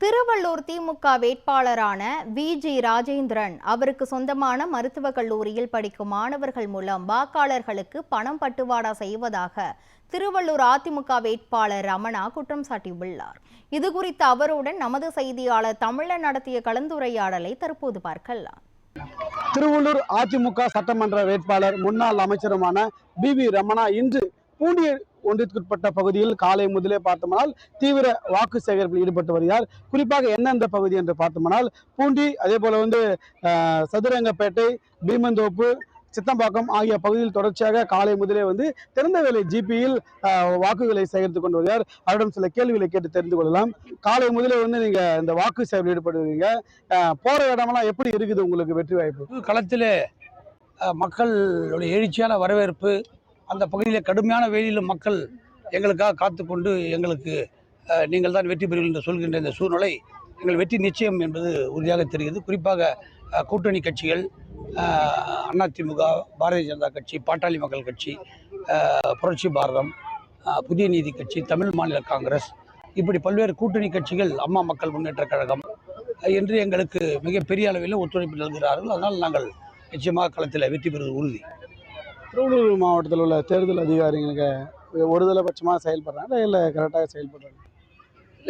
திருவள்ளூர் திமுக வேட்பாளரான வி.ஜி. ராஜேந்திரன் அவருக்கு சொந்தமான மருத்துவக் கல்லூரியில் படிக்கும் மாணவர்கள் மூலம் வாக்காளர்களுக்கு பணம் பட்டுவாடா செய்வதாக திருவள்ளூர் அதிமுக வேட்பாளர் ரமணா குற்றம் சாட்டியுள்ளார். இதுகுறித்து அவருடன் நமது செய்தியாளர் தமிழன் நடத்திய கலந்துரையாடலை தற்போது பார்க்கலாம். திருவள்ளூர் அதிமுக சட்டமன்ற வேட்பாளர் முன்னாள் அமைச்சருமான வி.வி. ரமணா இன்று பூண்டி ஒன்றியத்திற்குட்பட்ட பகுதியில் காலை முதலே பார்த்தோம்னால் தீவிர வாக்கு சேகரிப்பில் ஈடுபட்டு வருகிறார். குறிப்பாக எந்தெந்த பகுதி என்று பார்த்தோம்னால் பூண்டி, அதே போல சதுரங்கப்பேட்டை, பீமந்தோப்பு, சித்தம்பாக்கம் ஆகிய பகுதியில் தொடர்ச்சியாக காலை முதலே திறந்தவெளி ஜிபியில் வாக்குகளை சேகரித்துக் கொண்டு வருகிறார். அவரிடம் சில கேள்விகளை கேட்டு தெரிந்து கொள்ளலாம். காலை முதலே நீங்க இந்த வாக்கு சேவையில் ஈடுபடுவீங்க, போற இடமெல்லாம் எப்படி இருக்குது உங்களுக்கு வெற்றி வாய்ப்பு? களத்திலே மக்களுடைய எழுச்சியான வரவேற்பு, அந்த பகுதியில் கடுமையான வெயிலிலும் மக்கள் எங்களுக்காக காத்து கொண்டு எங்களுக்கு நீங்கள் தான் வெற்றி பெறுவீர்கள் என்று சொல்கின்ற இந்த சூழ்நிலை எங்கள் வெற்றி நிச்சயம் என்பது உறுதியாக தெரிகிறது. குறிப்பாக கூட்டணி கட்சிகள் அதிமுக, பாரதிய ஜனதா கட்சி, பாட்டாளி மக்கள் கட்சி, புரட்சி பாரதம், புதிய நீதி கட்சி, தமிழ் மாநில காங்கிரஸ், இப்படி பல்வேறு கூட்டணி கட்சிகள், அம்மா மக்கள் முன்னேற்ற கழகம் என்று எங்களுக்கு மிகப்பெரிய அளவில் ஒத்துழைப்பு நல்கிறார்கள். அதனால் நாங்கள் நிச்சயமாக களத்தில் வெற்றி பெறுவது உறுதி. திருவள்ளூர் மாவட்டத்தில் உள்ள தேர்தல் அதிகாரிகளுக்கு ஒருதலை பட்சமாக செயல்படுறாங்க இல்லை கரெக்டாக செயல்படுறாங்க?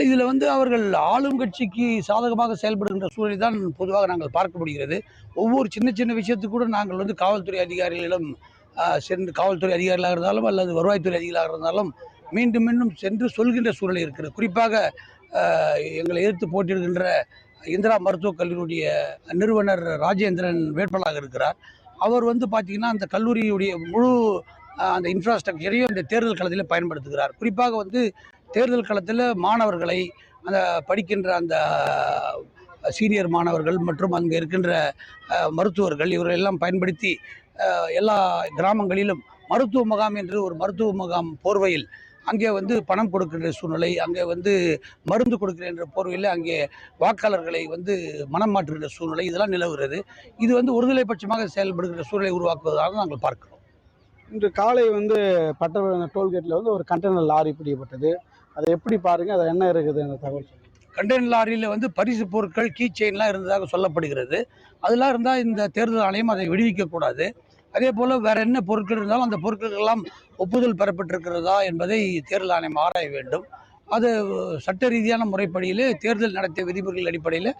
இதில் அவர்கள் ஆளும் கட்சிக்கு சாதகமாக செயல்படுகின்ற சூழலை தான் பொதுவாக நாங்கள் பார்க்க முடிகிறது. ஒவ்வொரு சின்ன சின்ன விஷயத்துக்கு கூட நாங்கள் காவல்துறை அதிகாரிகளிடம் சென்று, காவல்துறை அதிகாரிகளாக இருந்தாலும் அல்லது வருவாய்த்துறை அதிகாரிகளாக இருந்தாலும் மீண்டும் மீண்டும் சென்று சொல்கின்ற சூழல் இருக்கிறது. குறிப்பாக எங்களை எதிர்த்து போட்டியிடுகின்ற இந்திரா மருத்துவக் கல்லூரியுடைய நிறுவனர் ராஜேந்திரன் வேட்பாளராக இருக்கிறார். அவர் பார்த்திங்கன்னா அந்த கல்லூரியுடைய முழு அந்த இன்ஃப்ராஸ்ட்ரக்சரையும் இந்த தேர்தல் களத்தில் பயன்படுத்துகிறார். குறிப்பாக தேர்தல் களத்தில் மாணவர்களை, அந்த படிக்கின்ற அந்த சீனியர் மாணவர்கள் மற்றும் அங்கே இருக்கின்ற மருத்துவர்கள் இவர்களெல்லாம் பயன்படுத்தி எல்லா கிராமங்களிலும் மருத்துவ முகாம் என்று ஒரு மருத்துவ முகாம் போர்வையில் அங்கே பணம் கொடுக்கின்ற சூழ்நிலை, அங்கே மருந்து கொடுக்கிற என்ற போர்வையில் அங்கே வாக்காளர்களை மனம் மாற்றுகின்ற சூழ்நிலை இதெல்லாம் நிலவுகிறது. இது ஒருதலை பட்சமாக செயல்படுகின்ற சூழலை உருவாக்குவதாக நாங்கள் பார்க்கிறோம். இன்று காலை பட்டவர்தன டோல்கேட்டில் ஒரு கண்டெய்னர் லாரி பிடிக்கப்பட்டது. அதை எப்படி பாருங்க, அதை என்ன இருக்குது அந்த தகவல்? கண்டெய்னர் லாரியில் பரிசு பொருட்கள், கீ செயின்லாம் இருந்ததாக சொல்லப்படுகிறது. அதெல்லாம் இருந்தால் இந்த தேர்தல் ஆணையம் அதை விடுவிக்கக்கூடாது. அதே போல் வேறு என்ன பொருட்கள் இருந்தாலும் அந்த பொருட்களுக்கெல்லாம் ஒப்புதல் பெறப்பட்டிருக்கிறதா என்பதை தேர்தல் ஆணையம் ஆராய வேண்டும். அது சட்ட ரீதியான முறைப்படியில் தேர்தல் நடத்திய விதிமுறைகள் அடிப்படையில்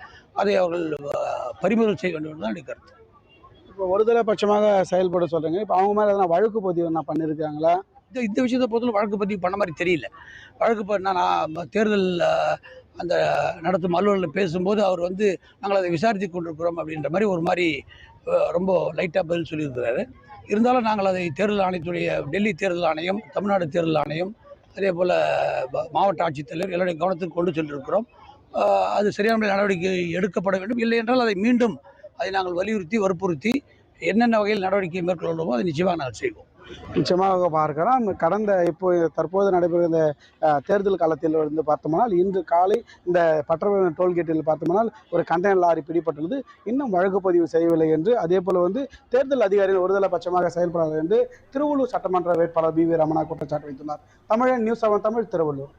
அதை அவர்கள் பறிமுதல் செய்ய வேண்டும் தான் எனக்கு கருத்து. இப்போ ஒருதலை பட்சமாக செயல்பட சொல்கிறீங்க, இப்போ அவங்க மேலே எதனா வழக்கு பதிவு என்ன பண்ணியிருக்காங்களா? இந்த விஷயத்தை பொறுத்தவரை வழக்கு பதிவு பண்ண மாதிரி தெரியல. வழக்கு பண்ணால் நான் தேர்தல் அந்த நடத்தும் அலுவலரில் பேசும்போது அவர் நாங்கள் அதை விசாரித்து கொண்டிருக்கிறோம் அப்படின்ற மாதிரி ஒரு மாதிரி ரொம்ப லைட்டாக பதில் சொல்லியிருக்கிறாரு. இருந்தாலும் நாங்கள் அதை தேர்தல் ஆணையத்துடைய டெல்லி தேர்தல் ஆணையம், தமிழ்நாடு தேர்தல் ஆணையம், அதே போல் மாவட்ட ஆட்சித்தலைவர் எல்லாருடைய கவனத்துக்கு கொண்டு சென்றிருக்கிறோம். அது சரியான நடவடிக்கை எடுக்கப்பட வேண்டும். இல்லை என்றால் அதை மீண்டும் நாங்கள் வலியுறுத்தி வற்புறுத்தி என்னென்ன வகையில் நடவடிக்கை மேற்கொள்ளுமோ அதை நிச்சயமாக நாங்கள் செய்வோம். நிச்சயமாக பார்க்கலாம். தற்போது நடைபெறுகிற தேர்தல் காலத்தில் பார்த்தோம்னால் இன்று காலை இந்த பட்டவர்தன டோல்கேட்டில் பார்த்தோம்னால் ஒரு கண்டெய்னர் லாரி பிடிப்பட்டுள்ளது. இன்னும் வழக்கு பதிவு செய்யவில்லை என்று, அதே போல தேர்தல் அதிகாரிகள் ஒருதலை பட்சமாக செயல்படாது என்று திருவள்ளூர் சட்டமன்ற வேட்பாளர் வி.வி. ரமணா குற்றச்சாட்டு வைத்துள்ளார். தமிழன் நியூஸ் 7 தமிழ், திருவள்ளூர்.